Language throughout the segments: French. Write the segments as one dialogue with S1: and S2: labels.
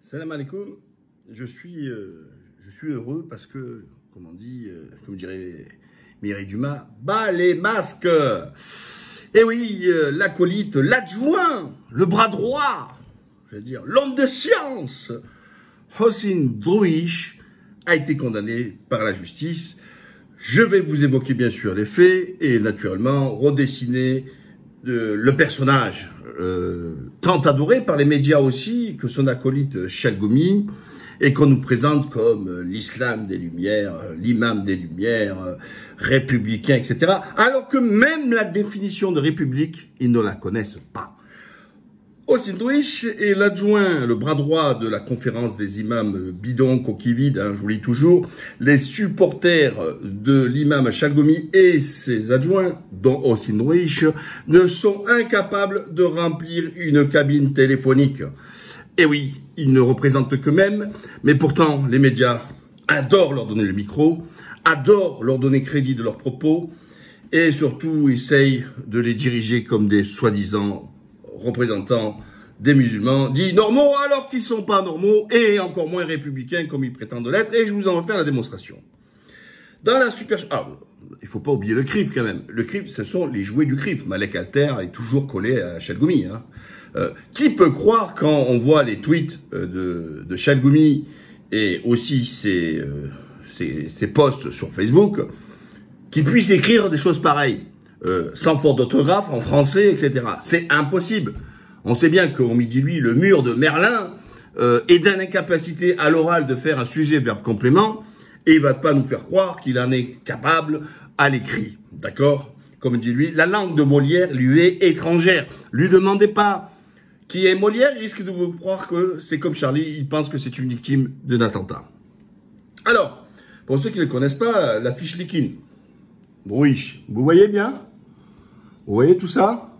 S1: Salam alaikum. Je suis heureux parce que, comme on dit, comme dirait Mireille Dumas, bas les masques. Et oui, l'acolyte, l'adjoint, le bras droit, je veux dire, l'homme de science, Hossein Drouish, a été condamné par la justice. Je vais vous évoquer bien sûr les faits et naturellement redessiner le personnage tant adoré par les médias aussi que son acolyte Chalgoumi et qu'on nous présente comme l'islam des Lumières, l'imam des Lumières, républicain, etc. Alors que même la définition de république, ils ne la connaissent pas. Hossein Drouish est l'adjoint, le bras droit de la conférence des imams bidon, coquille vide, je vous lis toujours. Les supporters de l'imam Chalgoumi et ses adjoints, dont Hossein Drouish, ne sont incapables de remplir une cabine téléphonique. Et oui, ils ne représentent qu'eux-mêmes, mais pourtant les médias adorent leur donner le micro, adorent leur donner crédit de leurs propos, et surtout essayent de les diriger comme des soi-disant représentants des musulmans, dits normaux alors qu'ils ne sont pas normaux et encore moins républicains comme ils prétendent l'être, et je vous en refais la démonstration. Dans la super... il faut pas oublier le CRIF quand même. Le CRIF, ce sont les jouets du CRIF. Malek Alter est toujours collé à Chalgoumi. Qui peut croire quand on voit les tweets de Chalgoumi et aussi ses posts sur Facebook, qu'il puisse écrire des choses pareilles sans faute d'orthographe, en français, etc. C'est impossible. On sait bien qu'on me dit, lui, le mur de Merlin est d'une incapacité à l'oral de faire un sujet verbe complément, et il va pas nous faire croire qu'il en est capable à l'écrit. D'accord? Comme dit lui, la langue de Molière lui est étrangère. Lui demandez pas qui est Molière, il risque de vous croire que c'est comme Charlie, il pense que c'est une victime d'un attentat. Alors, pour ceux qui ne le connaissent pas, la fiche liquide. Drouish, vous voyez bien? Vous voyez tout ça?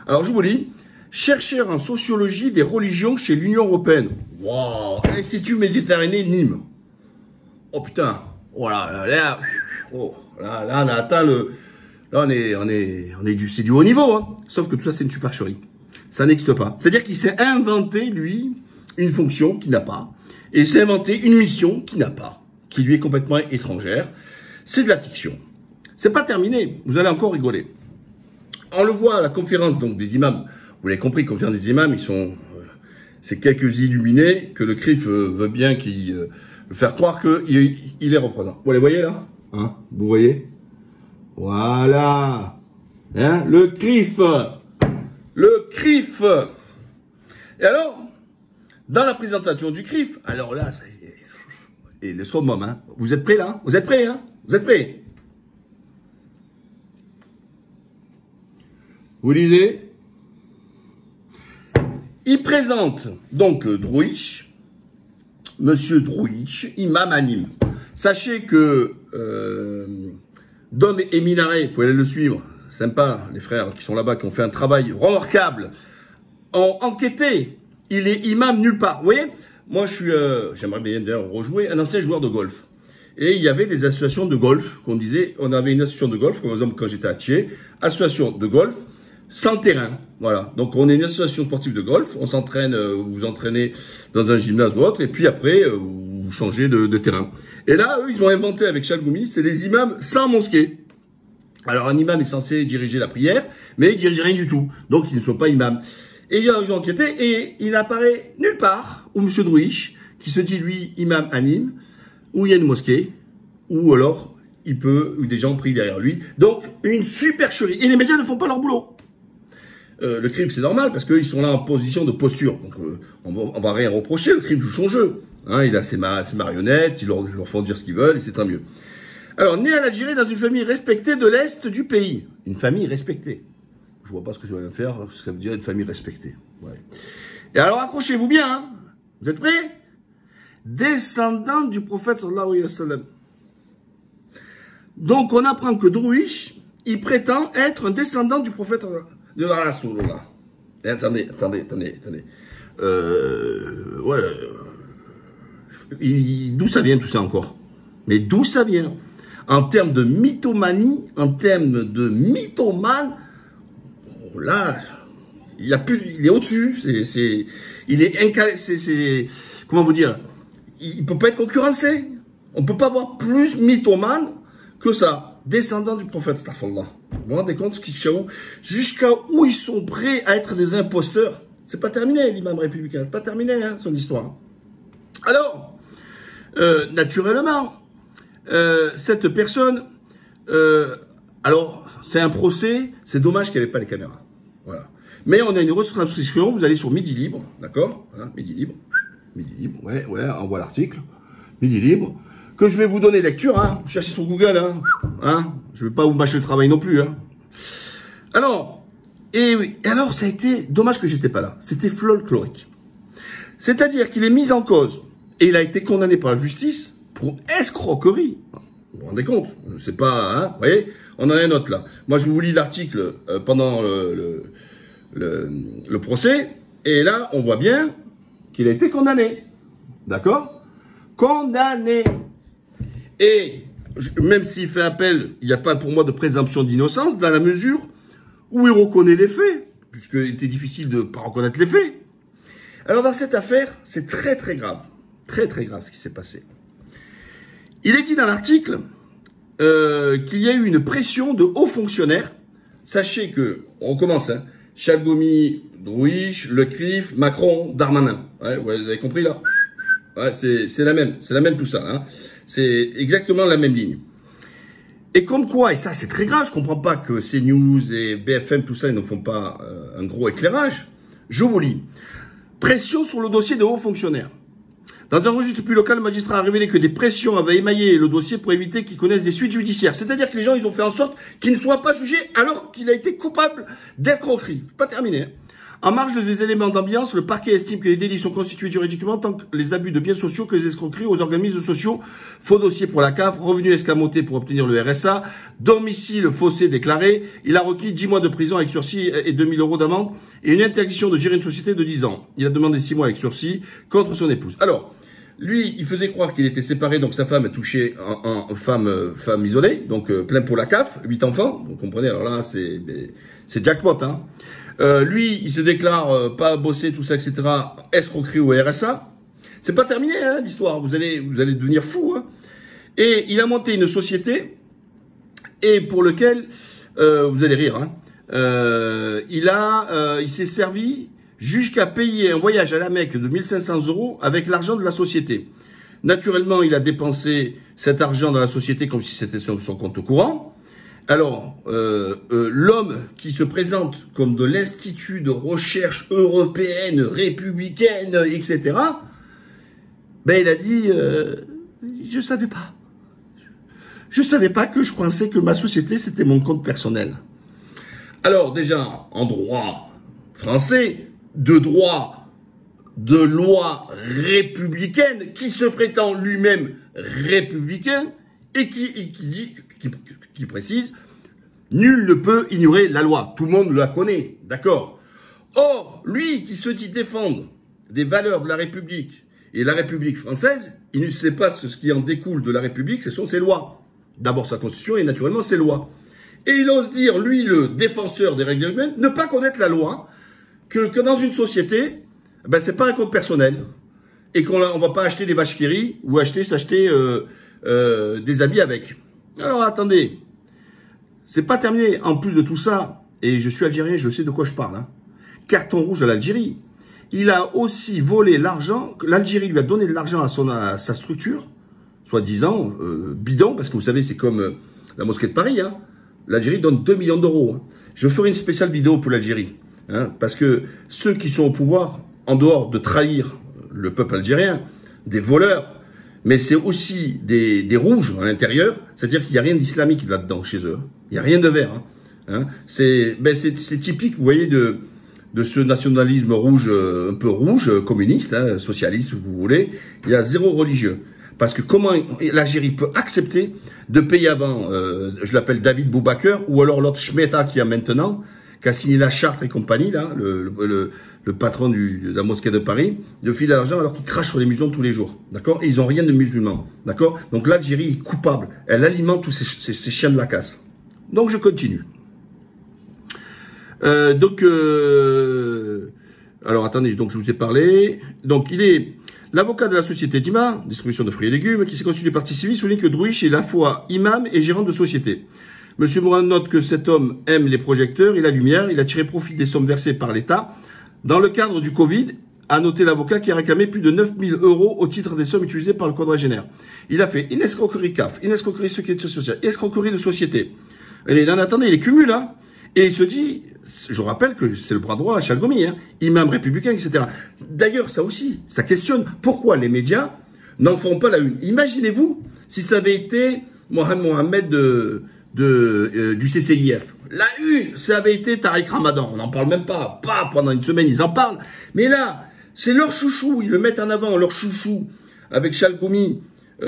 S1: Alors, je vous lis. Chercheur en sociologie des religions chez l'Union Européenne. Waouh! Institut Méditerranée, Nîmes. Oh putain! Voilà, là, on a atteint le... Là, c'est du haut niveau, hein. Sauf que tout ça, c'est une supercherie. Ça n'existe pas. C'est-à-dire qu'il s'est inventé, lui, une fonction qu'il n'a pas. Et il s'est inventé une mission qu'il n'a pas. Qui lui est complètement étrangère. C'est de la fiction. C'est pas terminé. Vous allez encore rigoler. On le voit à la conférence donc des imams. Vous l'avez compris, conférence des imams, ils sont, c'est quelques illuminés que le CRIF veut bien faire croire qu'il est reprenant. Vous les voyez là, hein? Vous voyez? Voilà, hein? Le CRIF. Et alors, dans la présentation du CRIF, alors là, et le summum, hein? Vous êtes prêts là? Vous êtes prêts, hein? Vous êtes prêts? Vous lisez? Il présente donc Drouish, Monsieur Drouish, imam à Nîmes. Sachez que Dom et Minaret, vous pouvez aller le suivre, sympa, les frères qui sont là-bas, qui ont fait un travail remarquable, ont enquêté. Il est imam nulle part. Vous voyez, moi je suis, j'aimerais bien d'ailleurs rejouer, un ancien joueur de golf. Et il y avait des associations de golf, qu'on disait, on avait une association de golf, comme par exemple quand j'étais à Thiers, association de golf, sans terrain, voilà. Donc on est une association sportive de golf, on s'entraîne, vous vous entraînez dans un gymnase ou autre, et puis après vous changez de terrain. Et là, eux, ils ont inventé avec Chalgoumi, c'est des imams sans mosquée. Alors un imam est censé diriger la prière, mais il dirige rien du tout, donc ils ne sont pas imams. Et ils ont enquêté, et il n'apparaît nulle part où Monsieur Drouish, qui se dit lui imam à Nîmes, où il y a une mosquée, ou alors il peut, ou des gens prient derrière lui. Donc une supercherie. Et les médias ne font pas leur boulot. Le CRIF, c'est normal, parce qu'ils sont là en position de posture. Donc, on va rien reprocher, le CRIF joue son jeu. Hein, il a ses marionnettes, ils leur font dire ce qu'ils veulent, et c'est tant mieux. Alors, né en Algérie, dans une famille respectée de l'Est du pays. Une famille respectée. Je vois pas ce que je vais faire, ce que ça veut dire une famille respectée. Ouais. Et alors, accrochez-vous bien, hein. Vous êtes prêts? Descendant du prophète sallallahu alayhi wa sallam. Donc, on apprend que Drouish, il prétend être un descendant du prophète de la Rasulullah. Attendez. Voilà. D'où ça vient tout ça encore? Mais d'où ça vient? En termes de mythomanie, en termes de mythomane, là, Il y a plus, il est au-dessus. Il est incalé. Comment vous dire? Il peut pas être concurrencé. On peut pas avoir plus mythomane que ça. Descendant du prophète, astaghfirullah. Vous vous rendez compte jusqu'à où ils sont prêts à être des imposteurs? C'est pas terminé, l'imam républicain. C'est pas terminé, hein, son histoire. Alors, naturellement, cette personne, alors, c'est un procès, c'est dommage qu'il n'y avait pas les caméras. Voilà. Mais on a une retranscription, vous allez sur Midi Libre, d'accord? Voilà, Midi Libre, ouais, on voit l'article. Midi Libre, que je vais vous donner lecture, hein. Vous cherchez sur Google, hein. Je ne vais pas vous mâcher le travail non plus, hein. Alors, alors, ça a été, dommage que j'étais pas là. C'était folklorique. C'est-à-dire qu'il est mis en cause, et il a été condamné par la justice pour escroquerie. Vous vous rendez compte? C'est pas, hein, vous voyez? On en a un autre là. Moi, je vous lis l'article pendant le procès, et là, on voit bien qu'il a été condamné. D'accord? Condamné. Et même s'il fait appel, il n'y a pas pour moi de présomption d'innocence, dans la mesure où il reconnaît les faits, puisqu'il était difficile de ne pas reconnaître les faits. Alors, dans cette affaire, c'est très très grave. Très très grave ce qui s'est passé. Il est dit dans l'article qu'il y a eu une pression de hauts fonctionnaires. Sachez que, on commence, hein, Chalgomi, Drouich, Le Crif, Macron, Darmanin. Ouais, vous avez compris là? Ouais, c'est la même tout ça. Hein. C'est exactement la même ligne. Et comme quoi, et ça c'est très grave, je comprends pas que CNews et BFM, tout ça, ils ne font pas un gros éclairage. Je vous lis. Pression sur le dossier de hauts fonctionnaires. Dans un registre plus local, le magistrat a révélé que des pressions avaient émaillé le dossier pour éviter qu'ils connaissent des suites judiciaires. C'est-à-dire que les gens, ils ont fait en sorte qu'il ne soit pas jugé alors qu'il a été coupable d'escroquerie. Pas terminé. Hein. En marge des éléments d'ambiance, le parquet estime que les délits sont constitués juridiquement tant que les abus de biens sociaux que les escroqueries aux organismes sociaux, faux dossier pour la CAF, revenus escamotés pour obtenir le RSA, domicile faussé déclaré. Il a requis 10 mois de prison avec sursis et 2000 € d'amende et une interdiction de gérer une société de 10 ans. Il a demandé 6 mois avec sursis contre son épouse. Alors, lui, il faisait croire qu'il était séparé, donc sa femme est touchée en femme isolée, donc plein pour la CAF, 8 enfants. Vous comprenez, alors là, c'est jackpot, hein. Lui, il se déclare pas bosser, tout ça, etc. Escroquerie au RSA. C'est pas terminé, hein, l'histoire. Vous allez devenir fou, hein. Et il a monté une société, et pour lequel, vous allez rire, hein. Il s'est servi jusqu'à payer un voyage à la Mecque de 1500 € avec l'argent de la société. Naturellement, il a dépensé cet argent dans la société comme si c'était son compte courant. Alors, l'homme qui se présente comme de l'Institut de recherche européenne, républicaine, etc., ben il a dit, je savais pas. Je savais pas que je pensais que ma société, c'était mon compte personnel. Alors, déjà, en droit français, de droit de loi républicaine, qui se prétend lui-même républicain, et qui précise, nul ne peut ignorer la loi. Tout le monde la connaît, d'accord. Or, lui qui se dit défendre des valeurs de la République et la République française, il ne sait pas ce qui en découle de la République, ce sont ses lois. D'abord sa constitution et naturellement ses lois. Et il ose dire, lui, le défenseur des règles humaines, ne pas connaître la loi, que dans une société, ben c'est pas un compte personnel, et qu'on va pas acheter des vaches qui rient ou s'acheter des habits avec. Alors attendez, c'est pas terminé. En plus de tout ça, et je suis algérien, je sais de quoi je parle, hein. Carton rouge à l'Algérie. Il a aussi volé l'argent, l'Algérie lui a donné de l'argent à sa structure, soi-disant bidon, parce que vous savez, c'est comme la mosquée de Paris, hein. L'Algérie donne 2 millions d'euros. Hein. Je ferai une spéciale vidéo pour l'Algérie, hein, parce que ceux qui sont au pouvoir, en dehors de trahir le peuple algérien, des voleurs, mais c'est aussi des rouges à l'intérieur, c'est-à-dire qu'il n'y a rien d'islamique là-dedans chez eux. Il n'y a rien de vert. Hein. C'est typique, vous voyez, de ce nationalisme rouge, un peu rouge, communiste, hein, socialiste, si vous voulez. Il y a zéro religieux. Parce que comment l'Algérie peut accepter de payer avant, je l'appelle David Boubaker, ou alors l'autre Schmeta qui a maintenant, qui a signé la charte et compagnie, là, le patron de la mosquée de Paris, de filer l'argent alors qu'il crache sur les musulmans tous les jours. D'accord? Et ils n'ont rien de musulman. D'accord? Donc l'Algérie est coupable. Elle alimente tous ces chiens de la casse. Donc je continue. Alors attendez, donc je vous ai parlé. Donc il est l'avocat de la société Dima, distribution de fruits et légumes, qui s'est constitué partie civile, souligne que Drouish est à la fois imam et gérant de société. Monsieur Morin note que cet homme aime les projecteurs et la lumière. Il a tiré profit des sommes versées par l'État dans le cadre du Covid. A noté l'avocat qui a réclamé plus de 9 000 € au titre des sommes utilisées par le quadragénaire. Il a fait une escroquerie CAF, une escroquerie sécurité sociale, escroquerie de société. Et en attendant, il est cumul, hein. Et il se dit, je rappelle que c'est le bras droit à Chalgomi, hein, imam républicain, etc. D'ailleurs, ça aussi, ça questionne pourquoi les médias n'en font pas la une. Imaginez-vous si ça avait été Mohamed du CCIF. La une, ça avait été Tariq Ramadan. On n'en parle même pas. Pas pendant une semaine, ils en parlent. Mais là, c'est leur chouchou. Ils le mettent en avant, leur chouchou, avec Chalgomi,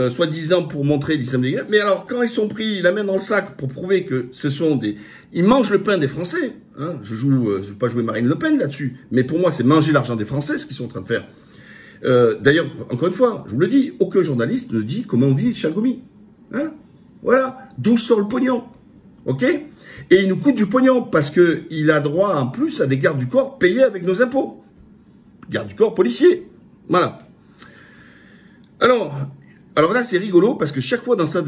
S1: soi-disant pour montrer l'islam des gars. Mais alors, quand ils sont pris la main dans le sac pour prouver que ce sont des... Ils mangent le pain des Français. Hein. Je veux pas jouer Marine Le Pen là-dessus. Mais pour moi, c'est manger l'argent des Français, ce qu'ils sont en train de faire. D'ailleurs, encore une fois, je vous le dis, aucun journaliste ne dit comment vit Chalgomi. Hein. Voilà. D'où sort le pognon. Ok? Et il nous coûte du pognon parce que il a droit en plus à des gardes du corps payés avec nos impôts. Gardes du corps policiers. Voilà. Alors là, c'est rigolo parce que chaque fois dans sa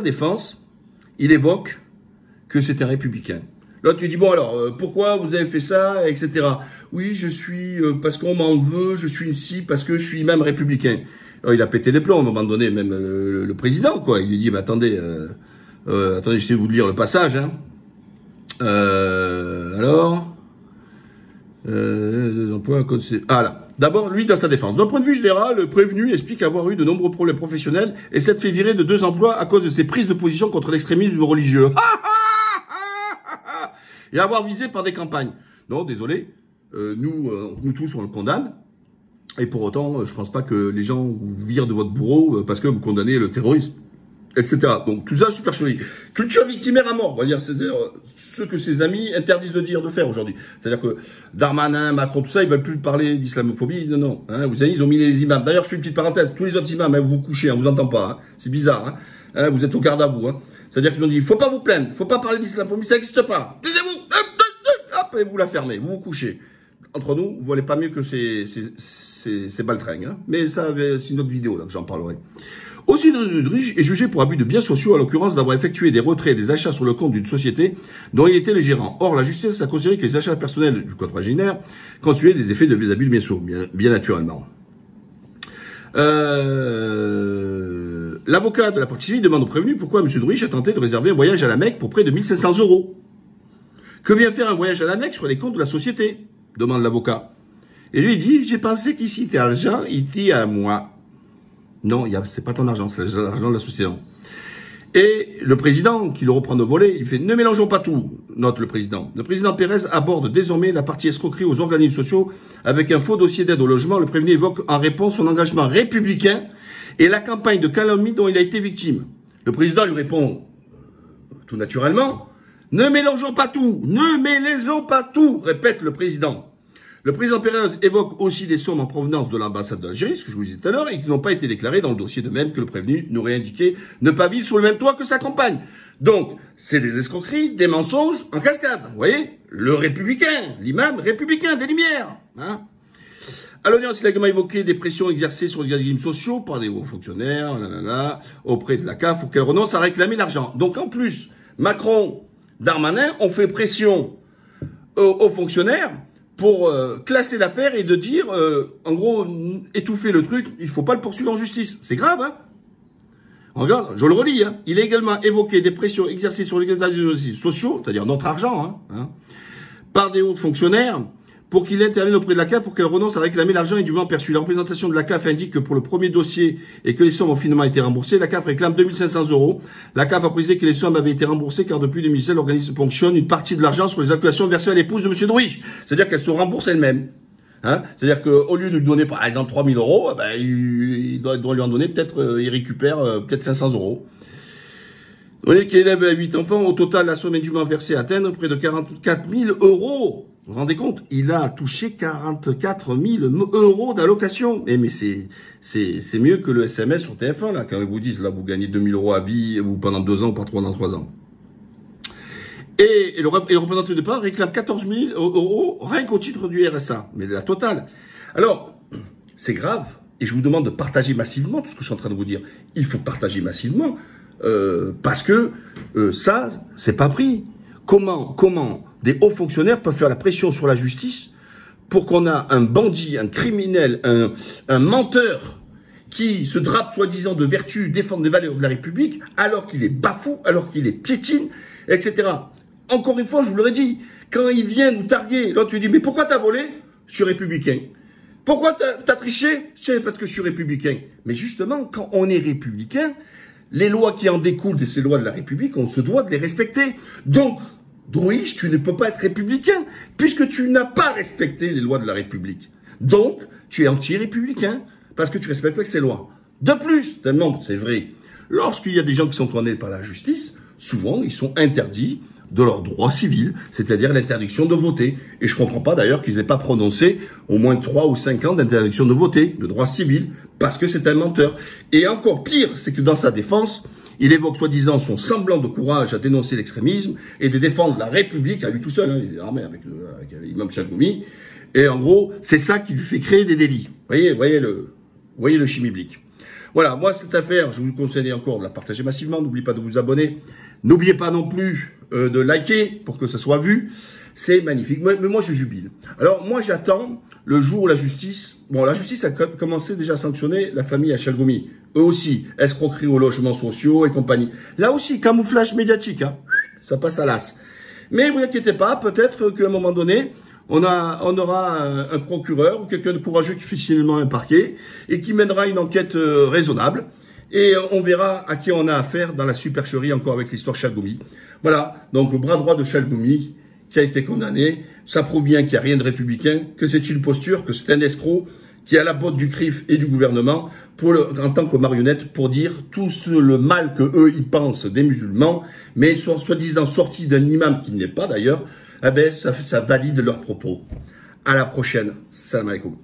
S1: défense, il évoque que c'est un républicain. Là, tu dis, bon alors, pourquoi vous avez fait ça, etc. Oui, je suis, parce qu'on m'en veut, je suis ici parce que je suis même républicain. Alors, il a pété les plombs à un moment donné, même le président, quoi. Il lui dit, mais attendez, attendez, je sais vous lire le passage, hein. Deux emplois, ah là. D'abord, lui, dans sa défense. D'un point de vue général, le prévenu explique avoir eu de nombreux problèmes professionnels et s'être fait virer de 2 emplois à cause de ses prises de position contre l'extrémisme religieux. Et avoir visé par des campagnes. Non, désolé. Nous tous, on le condamne. Et pour autant, je pense pas que les gens vous virent de votre bourreau parce que vous condamnez le terrorisme, etc. Donc, tout ça, super joli. Culture victimaire à mort, on va dire, c'est-à-dire ce que ses amis interdisent de dire, de faire aujourd'hui. C'est-à-dire que Darmanin, Macron, tout ça, ils veulent plus parler d'islamophobie. Non, non. Hein, vous savez, ils ont mis les imams. D'ailleurs, je fais une petite parenthèse. Tous les autres imams, hein, vous vous couchez, on vous entend pas. Hein. C'est bizarre. Hein, vous êtes au garde à vous. Hein. C'est-à-dire qu'ils ont dit, faut pas vous plaindre, faut pas parler d'islamophobie, ça n'existe pas. Taisez-vous. Hop, et vous la fermez, vous vous couchez. Entre nous, vous voyez pas mieux que ces baltringues. Hein. Mais ça, c'est une autre vidéo là que j'en parlerai. Aussi, Drouish est jugé pour abus de biens sociaux, à l'occurrence d'avoir effectué des retraits et des achats sur le compte d'une société dont il était le gérant. Or, la justice a considéré que les achats personnels du quadragénaire constituaient des effets de abus de biens sociaux, bien naturellement. L'avocat de la partie civile demande au prévenu pourquoi M. Drouish a tenté de réserver un voyage à la Mecque pour près de 1 500 €. Que vient faire un voyage à la Mecque sur les comptes de la société? Demande l'avocat. Et lui, il dit, j'ai pensé qu'ici, l'argent était à moi. Non, c'est pas ton argent, c'est l'argent de la société. Et le président, qui le reprend de volet, il fait, ne mélangeons pas tout, note le président. Le président Pérez aborde désormais la partie escroquerie aux organismes sociaux avec un faux dossier d'aide au logement. Le prévenu évoque en réponse son engagement républicain et la campagne de calomnie dont il a été victime. Le président lui répond, tout naturellement, ne mélangeons pas tout, ne mélangeons pas tout, répète le président. Le président Pérez évoque aussi des sommes en provenance de l'ambassade d'Algérie, ce que je vous disais tout à l'heure, et qui n'ont pas été déclarées dans le dossier, de même que le prévenu n'aurait indiqué ne pas vivre sous le même toit que sa compagne. Donc, c'est des escroqueries, des mensonges en cascade. Vous voyez, le républicain, l'imam républicain des Lumières. Hein. À l'audience, il a également évoqué des pressions exercées sur les régimes sociaux par des hauts fonctionnaires, auprès de la CAF, pour qu'elle renonce à réclamer l'argent. Donc, en plus, Macron, Darmanin ont fait pression aux fonctionnaires pour classer l'affaire et de dire, en gros, étouffer le truc, il faut pas le poursuivre en justice. C'est grave, hein. Regarde, je le relis, hein. Il a également évoqué des pressions exercées sur les organismes sociaux, c'est-à-dire notre argent, hein, par des hauts fonctionnaires, pour qu'il intervienne auprès de la CAF pour qu'elle renonce à réclamer l'argent indûment perçu. La représentation de la CAF indique que pour le premier dossier et que les sommes ont finalement été remboursées, la CAF réclame 2 500 €. La CAF a précisé que les sommes avaient été remboursées car depuis 2016, l'organisme ponctionne une partie de l'argent sur les allocations versées à l'épouse de M. Drouish. C'est-à-dire qu'elle se rembourse elle-même. Hein, c'est-à-dire qu'au lieu de lui donner par exemple 3 000 €, ben, il doit lui en donner peut-être, il récupère peut-être 500 €. Vous voyez qu'il élève 8 enfants. Au total, la somme indûment versée atteint près de 44 000 €. Vous vous rendez compte? Il a touché 44 000 € d'allocation. Mais c'est mieux que le SMS sur TF1, là, quand ils vous disent, là, vous gagnez 2 000 € à vie, ou pendant 2 ans, ou pas 3 ans. Et le représentant de part réclame 14 000 euros rien qu'au titre du RSA. Mais la totale. Alors, c'est grave. Et je vous demande de partager massivement tout ce que je suis en train de vous dire. Il faut partager massivement parce que ça, c'est pas pris. Comment des hauts fonctionnaires peuvent faire la pression sur la justice pour qu'on a un bandit, un criminel, un menteur qui se drape soi-disant de vertu, défendre les valeurs de la République, alors qu'il est bafoue, alors qu'il est piétine, etc. Encore une fois, je vous l'aurais dit, quand il vient nous targuer, l'autre lui dit « Mais pourquoi t'as volé ?»« Je suis républicain. » « Pourquoi t'as triché ?»« C'est parce que je suis républicain. » Mais justement, quand on est républicain, les lois qui en découlent de ces lois de la République, on se doit de les respecter. Donc, Drouiche, tu ne peux pas être républicain, puisque tu n'as pas respecté les lois de la République. Donc, tu es anti-républicain, parce que tu respectes pas ces lois. De plus, tellement c'est vrai, lorsqu'il y a des gens qui sont condamnés par la justice, souvent, ils sont interdits de leur droit civil, c'est-à-dire l'interdiction de voter. Et je comprends pas d'ailleurs qu'ils aient pas prononcé au moins 3 ou 5 ans d'interdiction de voter, de droit civil, parce que c'est un menteur. Et encore pire, c'est que dans sa défense, il évoque soi-disant son semblant de courage à dénoncer l'extrémisme et de défendre la République à lui tout seul, hein, il est armé avec l'imam Chalgoumi. Et en gros, c'est ça qui lui fait créer des délits. Voyez le chimiblique. Voilà, moi, cette affaire, je vous conseille encore de la partager massivement. N'oubliez pas de vous abonner. N'oubliez pas non plus de liker pour que ça soit vu. C'est magnifique. Mais moi, je jubile. Alors, moi, j'attends le jour où la justice... Bon, la justice a commencé déjà à sanctionner la famille à Chalgoumi. Eux aussi, escroquerie aux logements sociaux et compagnie. Là aussi, camouflage médiatique. Hein. Ça passe à l'as. Mais vous inquiétez pas, peut-être qu'à un moment donné... On aura un procureur ou quelqu'un de courageux qui fait finalement un parquet et qui mènera une enquête raisonnable. Et on verra à qui on a affaire dans la supercherie encore avec l'histoire Chalgoumi. Voilà, donc le bras droit de Chalgoumi qui a été condamné. Ça prouve bien qu'il n'y a rien de républicain, que c'est une posture, que c'est un escroc qui est à la botte du CRIF et du gouvernement en tant que marionnette pour dire tout le mal que eux ils pensent des musulmans, mais soi-disant sortis d'un imam qui ne l'est pas d'ailleurs. Eh ben, ça valide leurs propos. À la prochaine. Salam alaikum.